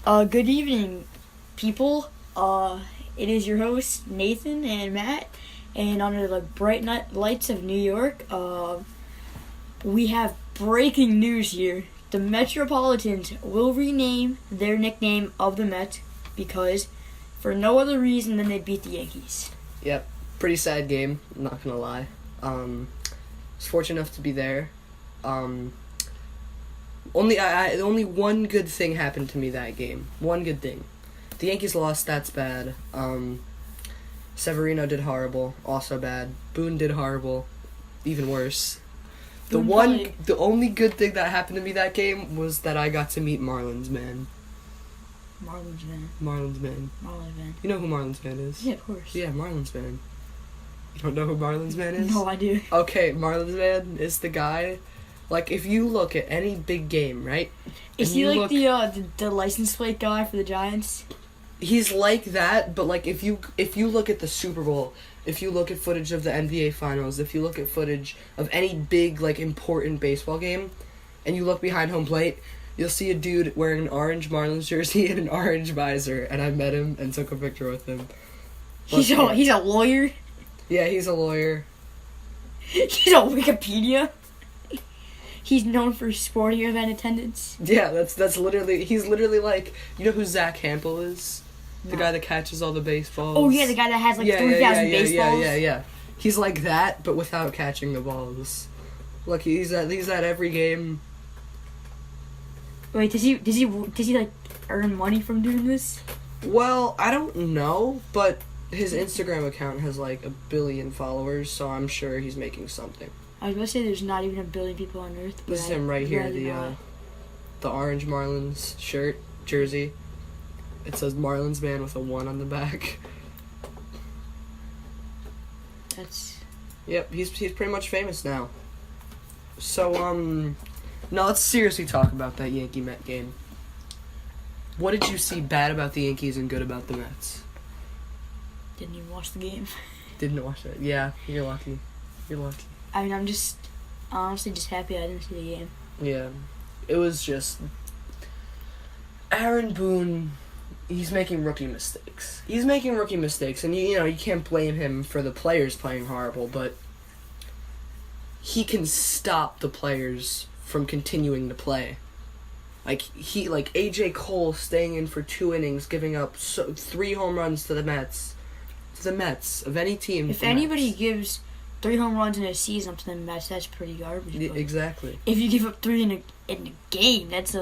Good evening, people. It is your host, Nathan and Matt, and under the bright lights of New York, we have breaking news here. The Metropolitans will rename their nickname of the Mets because, for no other reason than they beat the Yankees. Yep, pretty sad game, I'm not gonna lie. Was fortunate enough to be there. Only one good thing happened to me that game. One good thing. The Yankees lost, that's bad. Severino did horrible, also bad. Boone did horrible, even worse. The only good thing that happened to me that game was that I got to meet Marlins Man. Marlins Man. Marlins Man. Marlins Man. You know who Marlins Man is? Yeah, of course. Yeah, Marlins Man. You don't know who Marlins Man is? No, I do. Okay, Marlins Man is the guy. Like, if you look at any big game, right? Is he like the license plate guy for the Giants? He's like that, but like if you look at the Super Bowl, if you look at footage of the NBA Finals, if you look at footage of any big like important baseball game, and you look behind home plate, you'll see a dude wearing an orange Marlins jersey and an orange visor, and I met him and took a picture with him. He's a lawyer. Yeah, he's a lawyer. He's on Wikipedia. He's known for sporting event attendance. Yeah, that's literally, he's literally like, you know who Zach Hampel is? The guy that catches all the baseballs. Oh yeah, the guy that has like 3,000 baseballs. Yeah. He's like that, but without catching the balls. Look, he's at every game. Wait, does he like earn money from doing this? Well, I don't know, but his Instagram account has like 1 billion followers, so I'm sure he's making something. I was gonna say there's not even 1 billion people on Earth. This is him right here, the orange Marlins jersey. It says Marlins Man with a 1 on the back. Yep, he's pretty much famous now. So now let's seriously talk about that Yankee Met game. What did you see bad about the Yankees and good about the Mets? Didn't even watch the game. Didn't watch it. Yeah, you're lucky. I mean, I'm just honestly just happy I didn't see the game. Yeah, it was just Aaron Boone. He's making rookie mistakes. And you can't blame him for the players playing horrible, but he can stop the players from continuing to play. Like AJ Cole staying in for 2 innings, giving up 3 home runs to the Mets. Of any team. If anybody gives 3 home runs in a season up to the Mets, that's pretty garbage. Exactly. If you give up 3 in a game, that's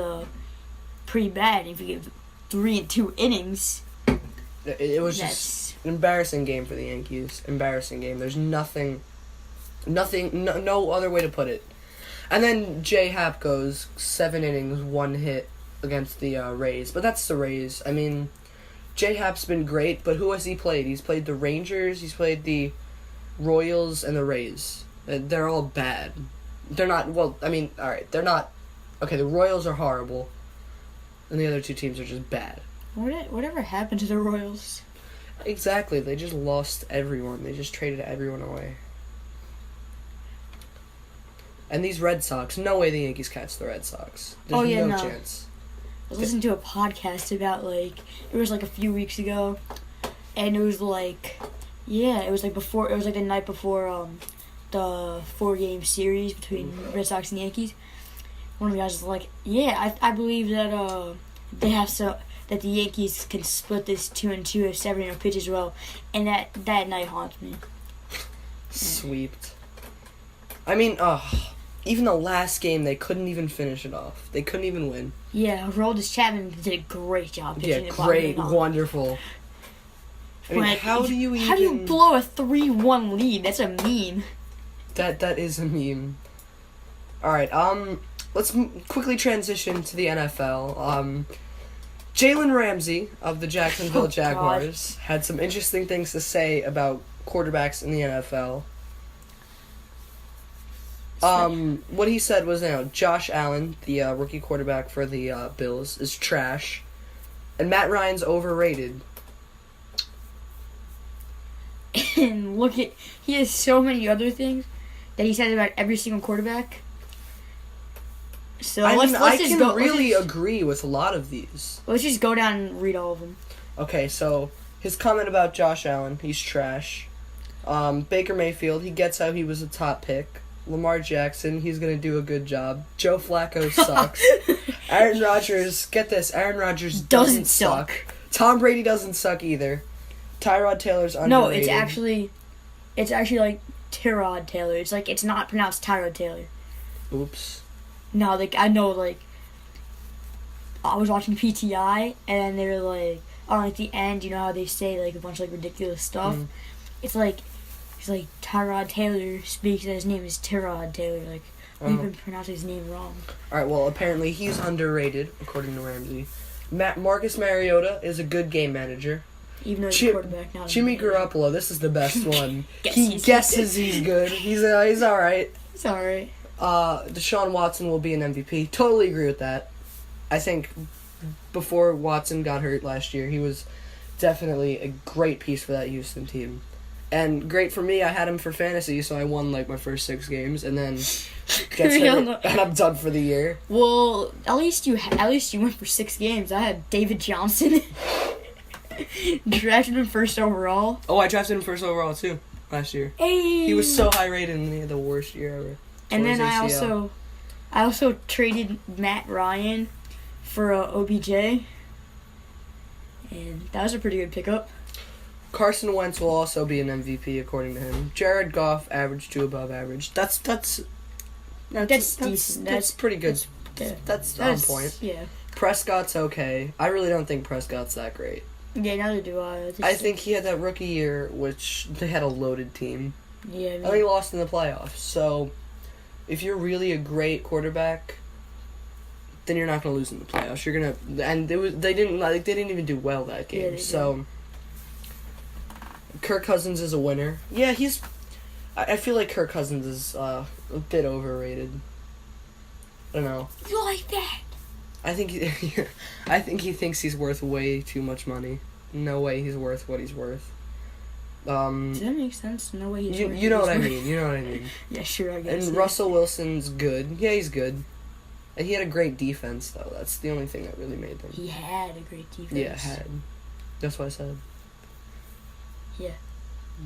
pretty bad. If you give 3 in 2 innings, it was just an embarrassing game for the Yankees. Embarrassing game. There's nothing, no other way to put it. And then J-Happ goes 7 innings, 1 hit against the Rays. But that's the Rays. I mean, J-Happ's been great, but who has he played? He's played the Rangers, he's played the Royals, and the Rays. They're all bad. They're not, alright, they're not, okay, the Royals are horrible, and the other 2 teams are just bad. Whatever happened to the Royals? Exactly, they just lost everyone. They just traded everyone away. And these Red Sox, no way the Yankees catch the Red Sox. There's no chance. I was listening to a podcast about, it was a few weeks ago, and it was it was the night before the 4-game series between Red Sox and Yankees. One of the guys was like, I believe that that the Yankees can split this 2-2 if Severino pitches well, and that night haunts me. Sweeped. I mean, even the last game, they couldn't even finish it off. They couldn't even win. Yeah, Aroldis Chapman did a great job pitching. Yeah, great, wonderful. I mean, how do you blow a 3-1 lead? That's a meme. That is a meme. Alright, let's quickly transition to the NFL. Jalen Ramsey of the Jacksonville Jaguars had some interesting things to say about quarterbacks in the NFL. What he said was, Josh Allen, the rookie quarterback for the Bills, is trash, and Matt Ryan's overrated. And he has so many other things that he says about every single quarterback. So I let's just can go. really agree with a lot of these. Let's just go down and read all of them. Okay, so his comment about Josh Allen, he's trash. Baker Mayfield, he gets how he was a top pick. Lamar Jackson, he's going to do a good job. Joe Flacco sucks. Aaron Rodgers, get this, Aaron Rodgers doesn't suck. Tom Brady doesn't suck either. Tyrod Taylor's underrated. No, it's actually like Tyrod Taylor. It's like, it's not pronounced Tyrod Taylor. Oops. No, like, I know, like, I was watching PTI, and they were like, oh, at the end, you know how they say, like, a bunch of, like, ridiculous stuff? Mm. It's like Tyrod Taylor speaks, and his name is Tyrod Taylor. Like, we've been pronouncing his name wrong. Alright, well, apparently he's underrated, according to Ramsey. Marcus Mariota is a good game manager. Even though he's a quarterback now. Jimmy Garoppolo, this is the best one. He guesses he's good. He's alright. It's alright. Deshaun Watson will be an MVP. Totally agree with that. I think before Watson got hurt last year, he was definitely a great piece for that Houston team. And great for me, I had him for fantasy, so I won like my first 6 games, and then gets hurt, and I'm done for the year. Well, at least you went for 6 games. I had David Johnson. Drafted him first overall. Oh, I drafted him first overall too last year. Hey. He was so high rated and he had the worst year ever. And then I also traded Matt Ryan for OBJ, and that was a pretty good pickup. Carson Wentz will also be an MVP according to him. Jared Goff, average to above average. That's decent. That's pretty good. That's on point. Yeah. Prescott's okay. I really don't think Prescott's that great. Yeah, neither do I. I think he had that rookie year, which they had a loaded team. Yeah. I think he lost in the playoffs. So, if you're really a great quarterback, then you're not gonna lose in the playoffs. You're gonna, and they didn't even do well that game. So, Kirk Cousins is a winner. Yeah, I feel like Kirk Cousins is a bit overrated. I don't know. You like that? I think he thinks he's worth way too much money. No way he's worth what he's worth. Does that make sense? No way he's worth. You know what I mean. You know what I mean. Yeah, sure. I guess. And Russell Wilson's good. Yeah, he's good. And he had a great defense though. That's the only thing that really made them. He had a great defense. Yeah, had. That's what I said. Yeah.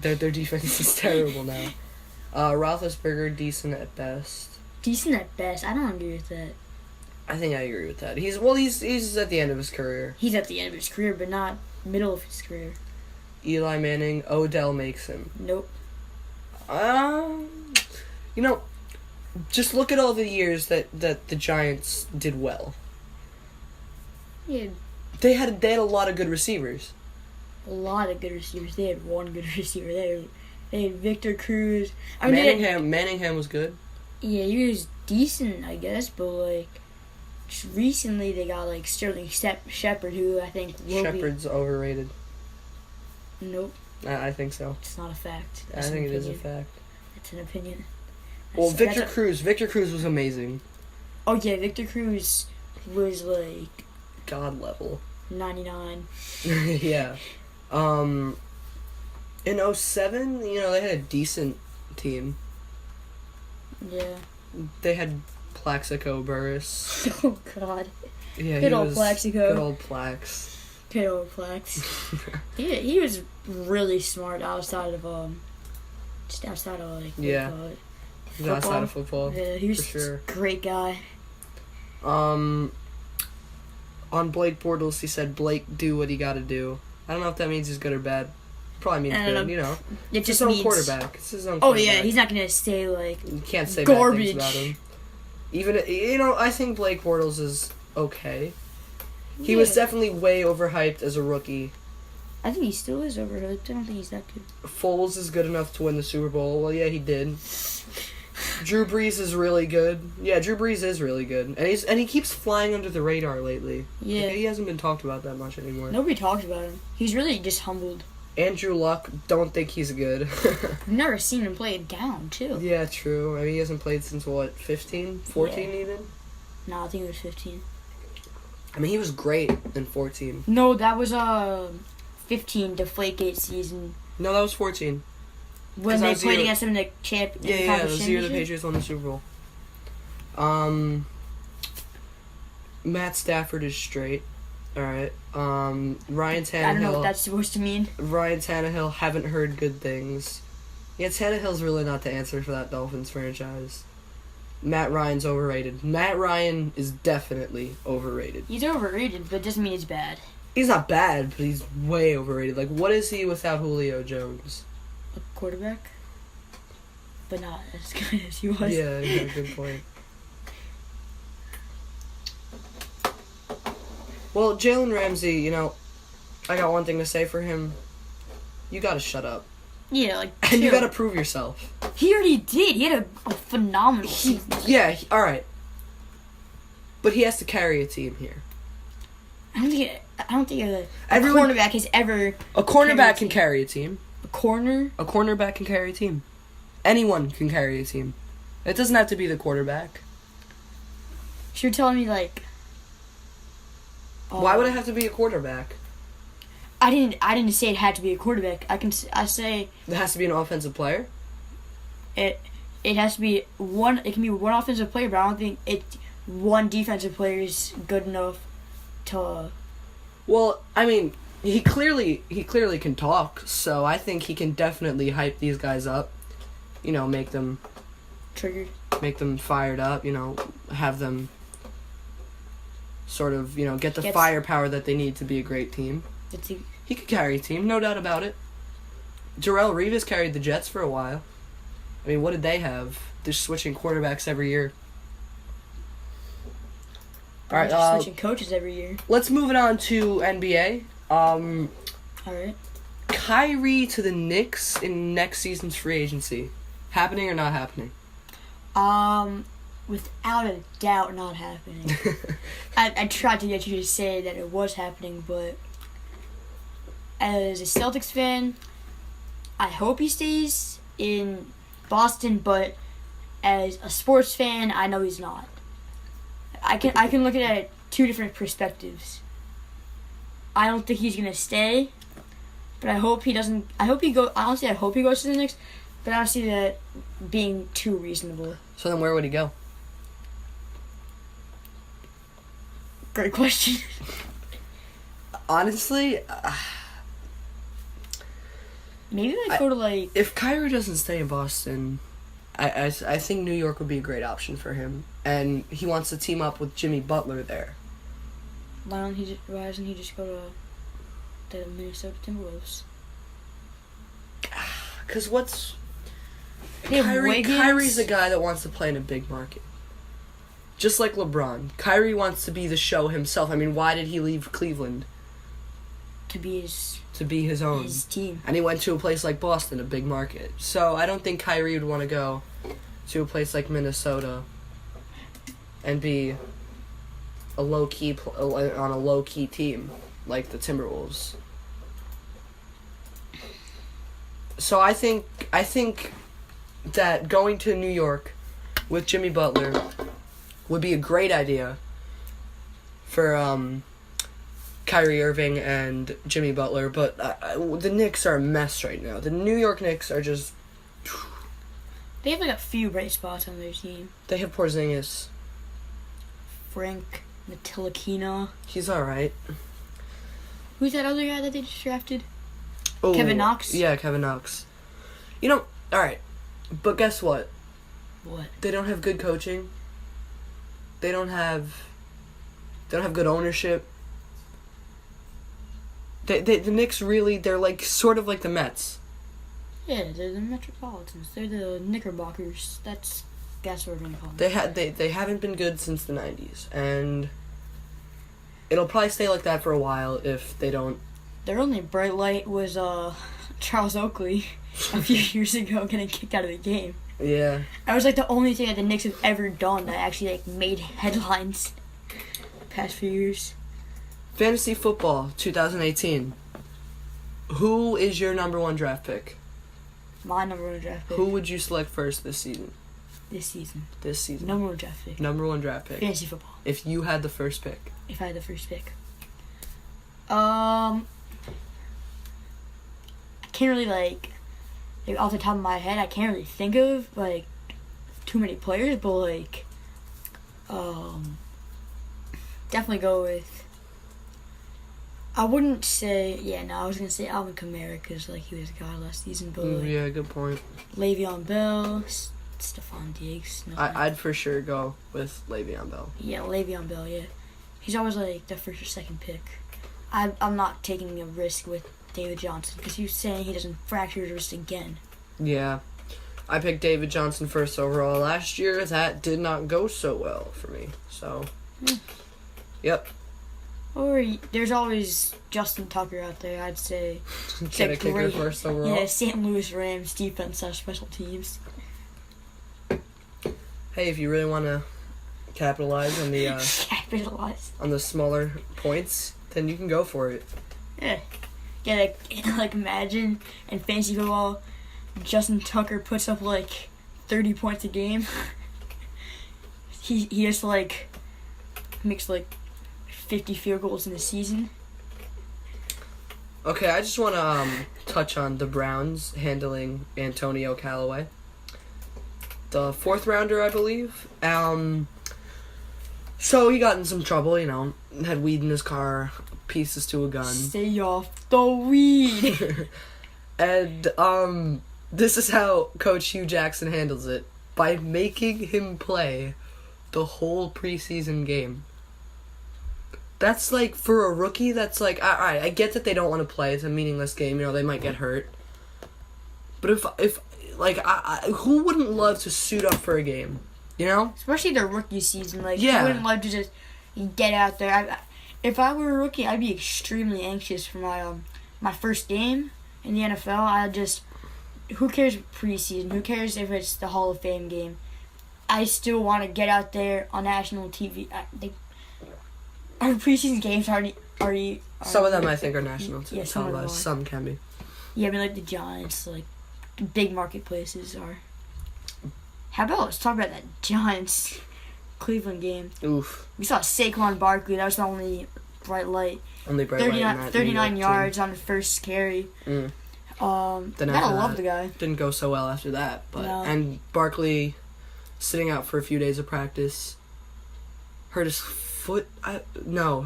Their defense is terrible now. Roethlisberger, decent at best. Decent at best. I don't agree with that. I think I agree with that. He's at the end of his career. He's at the end of his career, but not middle of his career. Eli Manning, Odell makes him. Nope. Just look at all the years that the Giants did well. Yeah. They had a lot of good receivers. A lot of good receivers. They had one good receiver. They had Victor Cruz. Manningham was good. Yeah, he was decent, I guess, but like, just recently they got like Sterling Shepard, who I think Shepard's overrated. Nope. I think so. It's not a fact. I think it is a fact. It's an opinion. Well, Victor Cruz was amazing. Oh yeah, Victor Cruz was like God level. 99. Yeah. In 2007, they had a decent team. Yeah. They had Plaxico Burress. Oh God. Yeah, good old Plaxico. Good old Plax. Good old Plax. he was really smart outside of just outside of like football. Outside of football. Yeah, he was for sure. A great guy. On Blake Bortles, he said, "Blake, do what he got to do." I don't know if that means he's good or bad. Probably means good, It just his own means quarterback. It's his own quarterback. Oh quarterback. yeah, he's not gonna say like you can't say garbage bad things about him. Even I think Blake Bortles is okay. He was definitely way overhyped as a rookie. I think he still is overhyped. I don't think he's that good. Foles is good enough to win the Super Bowl. Well, yeah, he did. Drew Brees is really good. Yeah, Drew Brees is really good, and he keeps flying under the radar lately. Yeah, he hasn't been talked about that much anymore. Nobody talks about him. He's really just humbled. Andrew Luck, don't think he's good. I've never seen him play it down, too. Yeah, true. I mean, he hasn't played since, 15? 14 even? No, I think it was 15. I mean, he was great in 14. No, that was 15, Deflategate season. No, that was 14. When they played against him in the Yeah, it was the year the Patriots won the Super Bowl. Matt Stafford is straight. All right. Ryan Tannehill. I don't know what that's supposed to mean. Ryan Tannehill, haven't heard good things. Yeah, Tannehill's really not the answer for that Dolphins franchise. Matt Ryan's overrated. Matt Ryan is definitely overrated. He's overrated, but it doesn't mean he's bad. He's not bad, but he's way overrated. Like, what is he without Julio Jones? A quarterback? But not as good as he was. Yeah, good point. Well, Jalen Ramsey, you know, I got one thing to say for him. You gotta shut up. Yeah, like, And you gotta prove yourself. He already did. He had a phenomenal season. Yeah, alright. But he has to carry a team here. I don't think a Everyone- cornerback has ever... A cornerback can carry a team. A corner? A cornerback can carry a team. Anyone can carry a team. It doesn't have to be the quarterback. So you're telling me, like... Why would it have to be a quarterback? I didn't say it had to be a quarterback. I say It has to be an offensive player? it has to be one. It can be one offensive player, but I don't think one defensive player is good enough to. Well, I mean, he clearly can talk, so I think he can definitely hype these guys up. You know, make them Triggered. Make them fired up, you know, have them sort of, you know, get the firepower that they need to be a great team. He could carry a team, no doubt about it. Darrelle Revis carried the Jets for a while. I mean, what did they have? They're switching quarterbacks every year. All right, switching coaches every year. Let's move it on to NBA. All right. Kyrie to the Knicks in next season's free agency. Happening or not happening? Without a doubt, not happening. I tried to get you to say that it was happening, but as a Celtics fan, I hope he stays in Boston, but as a sports fan, I know he's not. I can look at it two different perspectives. I don't think he's gonna stay, but I hope he doesn't. Honestly, I hope he goes to the Knicks, but I don't see that being too reasonable. So then, where would he go? Great question. Honestly, maybe I'd go to like. If Kyrie doesn't stay in Boston, I think New York would be a great option for him, and he wants to team up with Jimmy Butler there. Why doesn't he just go to the Minnesota Timberwolves? Because what's They have Wiggins. Kyrie's a guy that wants to play in a big market. Just like LeBron. Kyrie wants to be the show himself. I mean, why did he leave Cleveland? To be his own. His team. And he went to a place like Boston, a big market. So I don't think Kyrie would want to go to a place like Minnesota and be a low-key on a low-key team like the Timberwolves. So I think that going to New York with Jimmy Butler would be a great idea for Kyrie Irving and Jimmy Butler, but the Knicks are a mess right now. The New York Knicks are just... They have like a few bright spots on their team. They have Porzingis. Frank Ntilikina. He's alright. Who's that other guy that they just drafted? Oh, Kevin Knox? Yeah, Kevin Knox. You know, alright. But guess what? What? They don't have good coaching. They don't have good ownership. The Knicks really, they're like sort of like the Mets. Yeah, they're the Metropolitans. They're the Knickerbockers. That's what we're gonna call them. They haven't been good since the 90s, and it'll probably stay like that for a while if they don't. Their only bright light was Charles Oakley a few years ago getting kicked out of the game. Yeah. That was like the only thing that the Knicks have ever done that actually like made headlines the past few years. Fantasy football 2018. Who is your number one draft pick? My number one draft pick. Who would you select first this season? This season. Number one draft pick. Number one draft pick. Fantasy football. If you had the first pick. If I had the first pick. I can't really like off the top of my head, I can't really think of too many players, but definitely go with. I wouldn't say. Yeah, no, I was gonna say Alvin Kamara because like he was a god last season, but like, Yeah, good point. Le'Veon Bell, Stephon Diggs. I'd for sure go with Le'Veon Bell. Yeah, Le'Veon Bell. Yeah, he's always like the first or second pick. I'm not taking a risk with David Johnson because he was saying he doesn't fracture his wrist again. Yeah. I picked David Johnson first overall last year. That did not go so well for me. So, yep. Or there's always Justin Tucker out there, I'd say. Get a kicker first overall. Yeah, St. Louis Rams defense / special teams. Hey, if you really want to capitalize on the Capitalize. on the smaller points, then you can go for it. Yeah. Like imagine in fantasy football, Justin Tucker puts up like 30 points a game. he just like makes like 50 field goals in a season. Okay, I just want to touch on the Browns handling Antonio Callaway, the 4th rounder, I believe. So he got in some trouble, had weed in his car, pieces to a gun. Stay off the weed. And this is how Coach Hugh Jackson handles it, by making him play the whole preseason game. That's like, for a rookie, that's like, alright, I get that they don't want to play. It's a meaningless game, they might get hurt. But if who wouldn't love to suit up for a game, Especially their rookie season, Yeah. who wouldn't love to just get out there. If I were a rookie, I'd be extremely anxious for my first game in the NFL. Who cares preseason? Who cares if it's the Hall of Fame game? I still want to get out there on national TV. Our preseason games already. Some of them I think are national too. Yeah, some of them are. Some can be. Yeah, I mean like the Giants, like big marketplaces are. How about let's talk about that Giants Cleveland game? Oof. We saw Saquon Barkley. That was the only bright light. Only bright light in that 39 New York yards on the first carry. Then Gotta after love that, the guy. Didn't go so well after that, but No. and Barkley sitting out for a few days of practice, hurt his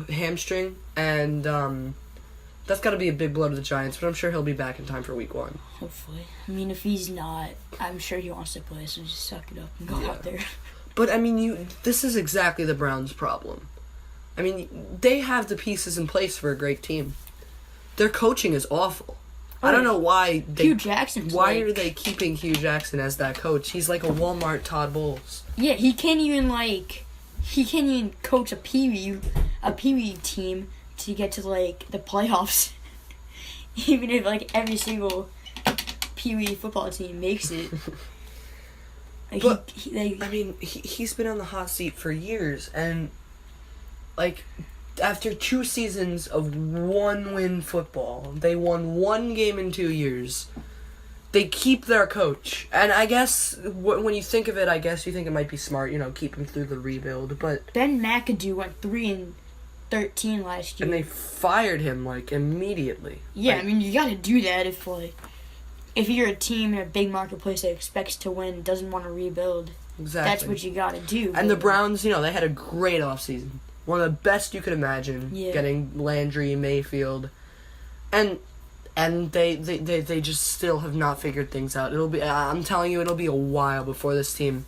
hamstring, and that's got to be a big blow to the Giants. But I'm sure he'll be back in time for Week 1. Hopefully. I mean, if he's not, I'm sure he wants to play, so just suck it up and go out there. But I mean, this is exactly the Browns' problem. I mean, they have the pieces in place for a great team. Their coaching is awful. I don't know why Hugh Jackson's are they keeping Hugh Jackson as that coach? He's like a Walmart Todd Bowles. Yeah, he can't even coach a peewee team to get to like the playoffs. Even if like every single peewee football team makes it. But he's been on the hot seat for years, and like after 2 seasons of 1-win football, they won 1 game in 2 years. They keep their coach, and I guess when you think of it, I guess you think it might be smart, keep him through the rebuild. But Ben McAdoo went 3-13 last year, and they fired him like immediately. Yeah, I mean you got to do that if you're a team in a big marketplace that expects to win, doesn't want to rebuild. Exactly. That's what you got to do. And the Browns, they had a great offseason. One of the best you could imagine. Yeah. Getting Landry, Mayfield, and they just still have not figured things out. I'm telling you, it'll be a while before this team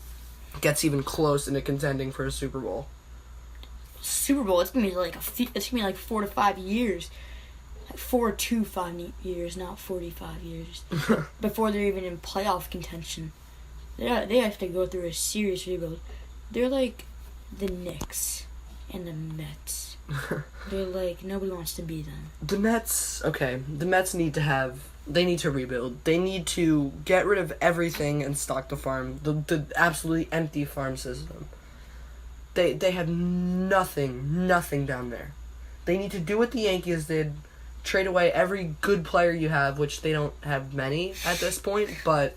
gets even close into contending for a Super Bowl. Super Bowl, it's gonna be like 4 to 5 years. 4 to 5 years, not 45 years, before they're even in playoff contention. They have to go through a serious rebuild. They're like the Knicks and the Mets. They're like, nobody wants to be them. The Mets need to rebuild. They need to get rid of everything and stock the farm. The absolutely empty farm system. They have nothing down there. They need to do what the Yankees did. Trade away every good player you have, which they don't have many at this point, but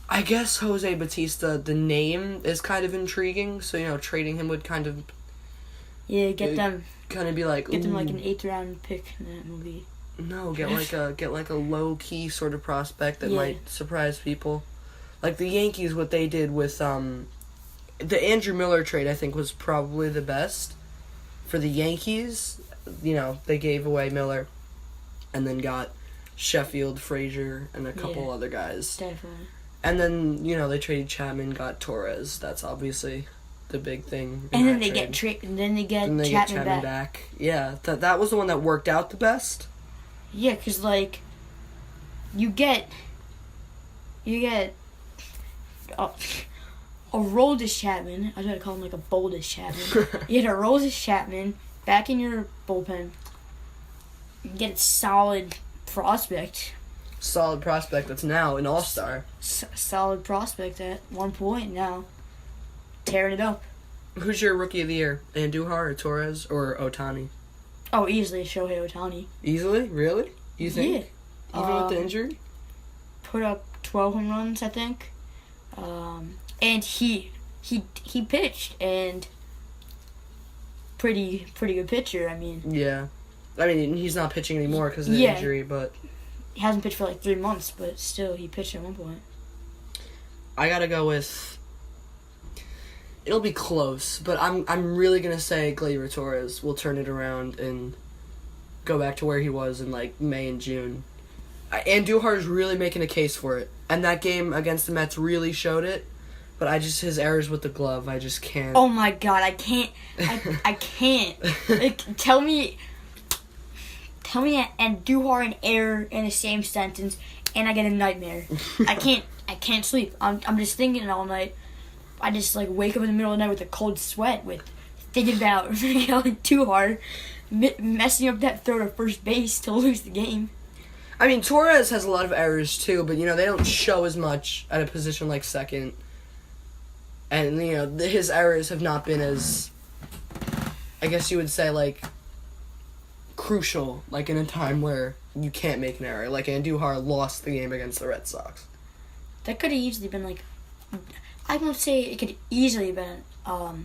I guess Jose Bautista, the name is kind of intriguing, so, trading him would kind of... Yeah, get them be like... Get them like an 8th round pick in that movie. No, get like a low-key sort of prospect that might surprise people. Like the Yankees, what they did with, the Andrew Miller trade, I think, was probably the best. For the Yankees, they gave away Miller and then got Sheffield, Frazier, and a couple other guys. Definitely. And then, they traded Chapman, got Torres. That's obviously the big thing. And then they get Chapman back. Yeah, that was the one that worked out the best. Yeah, because, you get a Aroldis Chapman. I was going to call him, a Boldis Chapman. You get a Aroldis Chapman back in your bullpen. You get a solid prospect. Solid prospect that's now an all-star. Solid prospect at one point now. Tearing it up. Who's your rookie of the year? Andujar or Torres or Ohtani? Oh, easily Shohei Ohtani. Easily? Really? You think? Yeah. Even with the injury? Put up 12 home runs, I think. And he pitched, and pretty good pitcher. I mean. Yeah. I mean, he's not pitching anymore because of the injury, but he hasn't pitched for 3 months, but still, he pitched at one point. I gotta go with. It'll be close, but I'm really gonna say Gleyber Torres will turn it around and go back to where he was in May and June. Andujar's really making a case for it, and that game against the Mets really showed it. But his errors with the glove, I just can't. Oh my God, I can't. I can't. Tell me Andujar and error in the same sentence, and I get a nightmare. I can't sleep. I'm just thinking all night. I just wake up in the middle of the night with a cold sweat, with thinking about yelling too hard, messing up that throw to first base to lose the game. I mean, Torres has a lot of errors too, but they don't show as much at a position like second. And his errors have not been as, I guess you would say, crucial, in a time where you can't make an error. Andujar lost the game against the Red Sox. That could have easily been I won't say it could easily have been a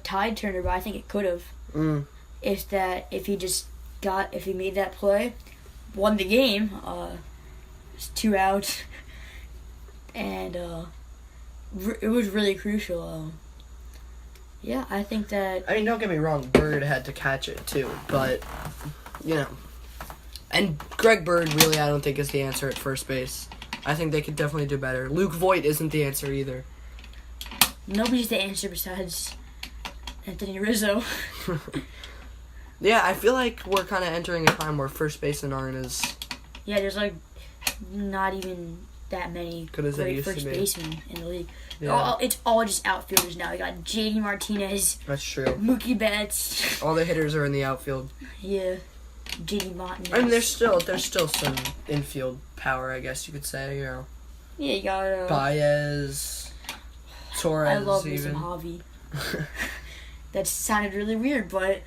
tide turner, but I think it could have. If he made that play, won the game. It's 2 outs, and it was really crucial. Yeah, I think that. I mean, don't get me wrong. Bird had to catch it too, but and Greg Bird really, I don't think is the answer at first base. I think they could definitely do better. Luke Voit isn't the answer either. Nobody's the answer besides Anthony Rizzo. Yeah, I feel like we're kind of entering a time where first basemen aren't as. Yeah, there's not even that many great first basemen in the league. Yeah. It's all just outfielders now. You got JD Martinez. That's true. Mookie Betts. All the hitters are in the outfield. Yeah, JD Martinez. I mean, there's still some infield power, I guess you could say. Yeah, you got Baez, Torres. I love even. Javi. That sounded really weird, but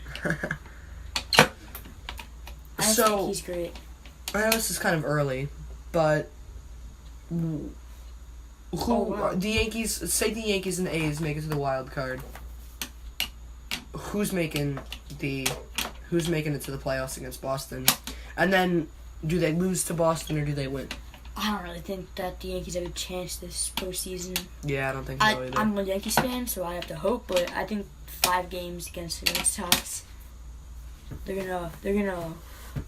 I think he's great. I know this is kind of early, but the Yankees? Say the Yankees and the A's make it to the wild card. Who's making it to the playoffs against Boston? And then, do they lose to Boston or do they win? I don't really think that the Yankees have a chance this postseason. Yeah, I don't think so either. I'm a Yankees fan, so I have to hope, but I think 5 games against the Red Sox, they're gonna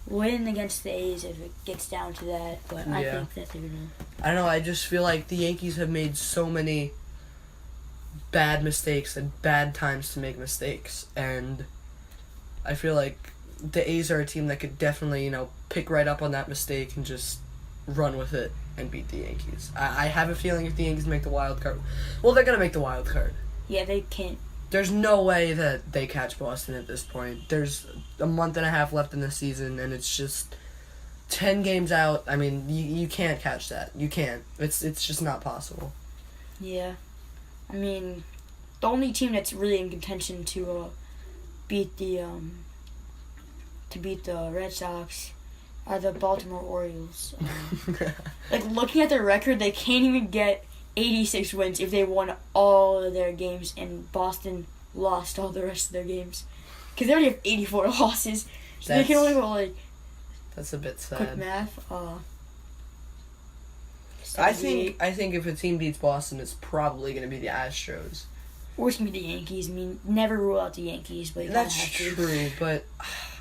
win against the A's if it gets down to that. But I think that they're gonna. I don't know. I just feel like the Yankees have made so many bad mistakes and bad times to make mistakes, and I feel like the A's are a team that could definitely pick right up on that mistake and just run with it and beat the Yankees. I have a feeling if the Yankees make the wild card, well, they're gonna make the wild card. Yeah, they can't. There's no way that they catch Boston at this point. There's a month and a half left in the season, and it's just 10 games out. I mean, you can't catch that. You can't. It's just not possible. Yeah, I mean, the only team that's really in contention to beat the Red Sox are the Baltimore Orioles. Looking at their record, they can't even get 86 wins if they won all of their games, and Boston lost all the rest of their games. Because they already have 84 losses. So they can only go, that's a bit sad. Quick math. I think if a team beats Boston, it's probably going to be the Astros. Or it's going to be the Yankees. I mean, never rule out the Yankees, but you That's have to. true, but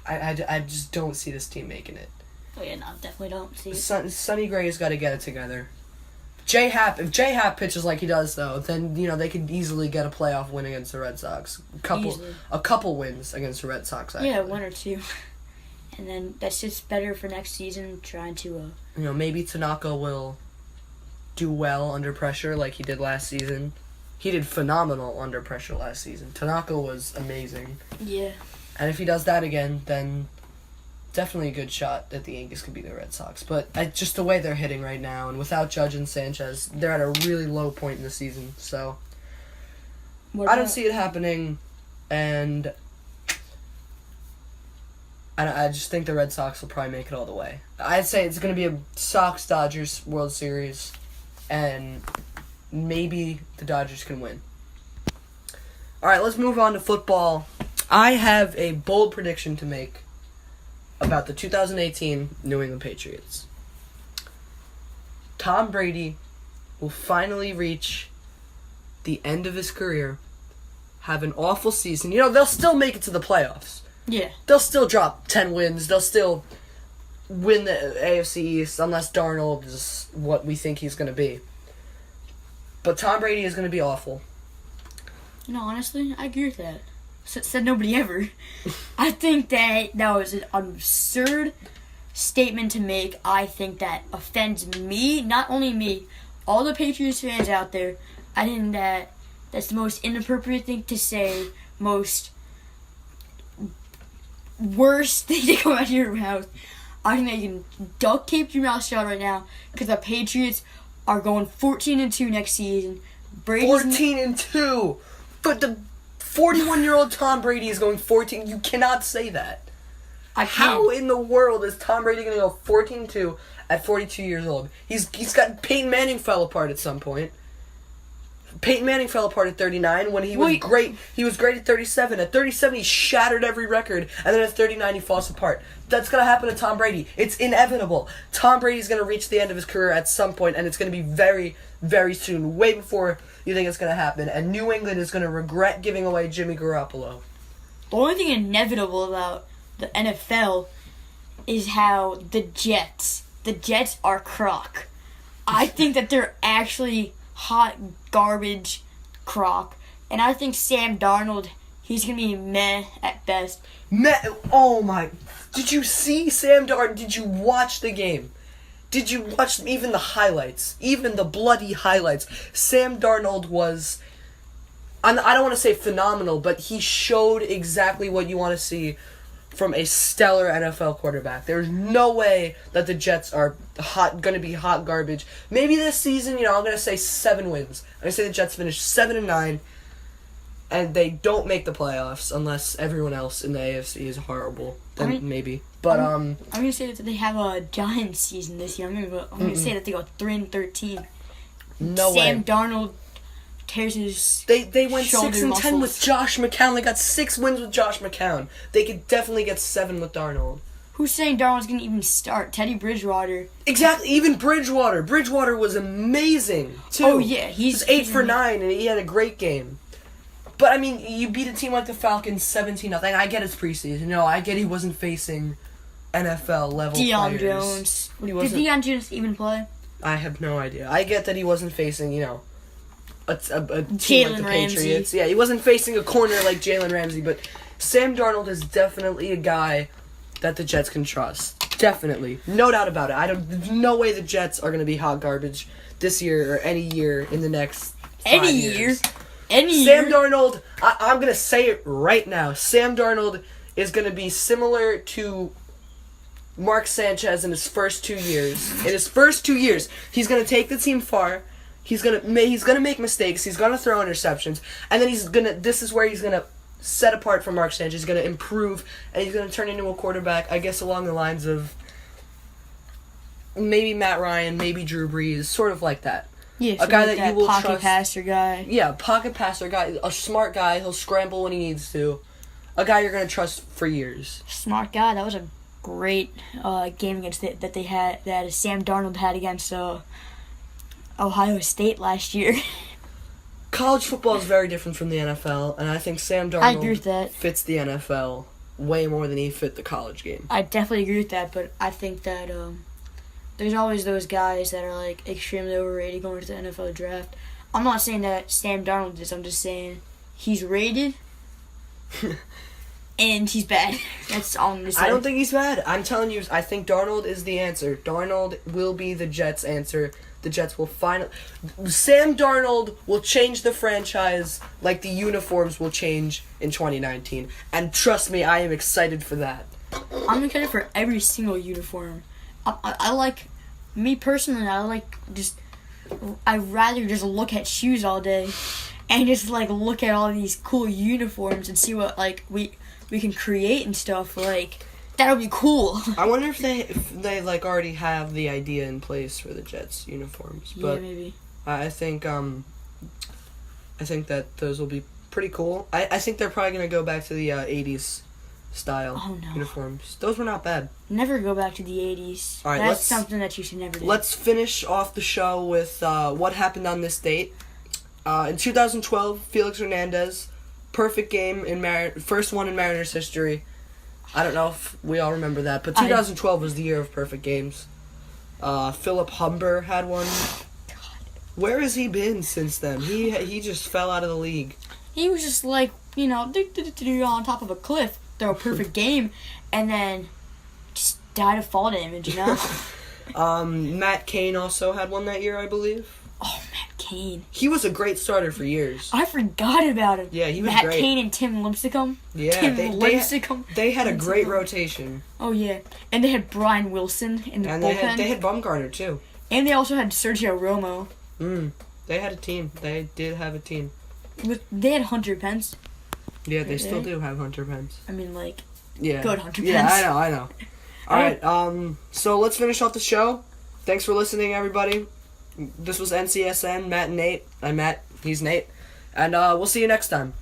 I just don't see this team making it. Oh, yeah, no, definitely don't see it. Sonny Gray's got to get it together. If J Happ pitches like he does, though, then they could easily get a playoff win against the Red Sox. A couple wins against the Red Sox. Actually. Yeah, 1 or 2, and then that's just better for next season. Trying to maybe Tanaka will do well under pressure like he did last season. He did phenomenal under pressure last season. Tanaka was amazing. Yeah. And if he does that again, then definitely a good shot that the Yankees could beat the Red Sox. But just the way they're hitting right now, and without Judge and Sanchez, they're at a really low point in the season. So I don't see it happening, and I just think the Red Sox will probably make it all the way. I'd say it's going to be a Sox-Dodgers World Series, and maybe the Dodgers can win. All right, let's move on to football. I have a bold prediction to make about the 2018 New England Patriots. Tom Brady will finally reach the end of his career, have an awful season. They'll still make it to the playoffs. Yeah. They'll still drop 10 wins. They'll still win the AFC East unless Darnold is what we think he's going to be. But Tom Brady is going to be awful. Honestly, I agree with that. Said nobody ever. I think that was an absurd statement to make. I think that offends me, not only me, all the Patriots fans out there. I think that's the most inappropriate thing to say, most worst thing to come out of your mouth. I think that you can duct tape your mouth shut right now because the Patriots are going 14-2 next season. 14-2, but the 41-year-old Tom Brady is going 14. You cannot say that. How in the world is Tom Brady going to go 14-2 at 42 years old? He's got Peyton Manning fell apart at some point. Peyton Manning fell apart at 39 when he was great. He was great at 37. At 37, he shattered every record, and then at 39, he falls apart. That's going to happen to Tom Brady. It's inevitable. Tom Brady's going to reach the end of his career at some point, and it's going to be very, very soon, way before you think it's going to happen. And New England is going to regret giving away Jimmy Garoppolo. The only thing inevitable about the NFL is how the Jets are crock. I think that they're actually hot garbage crock. And I think Sam Darnold, he's going to be meh at best. Oh my. Did you see Sam Darnold? Did you watch the game? Did you watch even the highlights? Even the bloody highlights. Sam Darnold was, I don't want to say phenomenal, but he showed exactly what you want to see from a stellar NFL quarterback. There's no way that the Jets are going to be hot garbage. Maybe this season, I'm going to say 7 wins. I'm going to say the Jets finish 7-9, and they don't make the playoffs unless everyone else in the AFC is horrible. Then maybe. But I'm going to say that they have a Giants season this year. I'm going to say that they go 3-13. No way. Sam Darnold tears his They went 6-10 muscles. with Josh McCown. They got 6 wins with Josh McCown. They could definitely get 7 with Darnold. Who's saying Darnold's going to even start? Teddy Bridgewater. Exactly. Even Bridgewater. Bridgewater was amazing, too. Oh, yeah. He was 8 for 9, and he had a great game. But, I mean, you beat a team like the Falcons 17-0. I get it's preseason. I get he wasn't facing NFL-level Deion players. Jones. Did Deion Jones even play? I have no idea. I get that he wasn't facing, a team like Jalen the Ramsey. Patriots. Yeah, he wasn't facing a corner like Jalen Ramsey, but Sam Darnold is definitely a guy that the Jets can trust. Definitely. No doubt about it. There's no way the Jets are going to be hot garbage this year or any year in the next 5 years. Sam Darnold, I'm going to say it right now. Sam Darnold is going to be similar to Mark Sanchez in his first 2 years. In his first 2 years, he's going to take the team far. He's gonna make mistakes. He's gonna throw interceptions, and then this is where he's gonna set apart from Mark Sanchez. He's gonna improve, and he's gonna turn into a quarterback. I guess along the lines of maybe Matt Ryan, maybe Drew Brees, sort of like that. Yeah, a guy that you will pocket trust. Passer guy. Yeah, pocket passer guy, a smart guy. He'll scramble when he needs to. A guy you're gonna trust for years. Smart guy. That was a great game against that Sam Darnold had against Ohio State last year. college football is very different from the NFL, and I think Sam I agree with Darnold that. fits the NFL way more than he fit the college game. I definitely agree with that, but I think that there's always those guys that are like extremely overrated going to the NFL draft. I'm not saying that Sam Darnold is. I'm just saying he's rated and he's bad. That's all I'm gonna say. I don't think he's bad. I'm telling you, I think Darnold is the answer. Darnold will be the Jets' answer. The Jets will finally... Sam Darnold will change the franchise like the uniforms will change in 2019. And trust me, I am excited for that. I'm excited for every single uniform. I like, me personally, I'd rather just look at shoes all day and just like look at all these cool uniforms and see what like we can create and stuff. Like, that would be cool. I wonder if they like already have the idea in place for the Jets uniforms. But yeah, maybe. I think that those will be pretty cool. I think they're probably gonna go back to the 80s style uniforms. Those were not bad. Never go back to the 80s. All right, that's something that you should never do. Let's finish off the show with what happened on this date. In 2012, Felix Hernandez, perfect game first one in Mariners history. I don't know if we all remember that, but 2012 was the year of perfect games. Philip Humber had one. God. Where has he been since then? He just fell out of the league. He was just like, on top of a cliff, throw a perfect game, and then just died of fall damage, Matt Cain also had one that year, I believe. Oh, Matt Cain. He was a great starter for years. I forgot about him. Yeah, he was Matt great. Cain and Tim Lincecum. Yeah, they had a great rotation. Oh, yeah. And they had Brian Wilson in the bullpen. They had Bumgarner, too. And they also had Sergio Romo. They had a team. They did have a team. They had Hunter Pence. Yeah, they still do have Hunter Pence. I mean, like, yeah. good Hunter Pence. Yeah, I know. All right, so let's finish off the show. Thanks for listening, everybody. This was NCSN, Matt and Nate. I'm Matt, he's Nate. And we'll see you next time.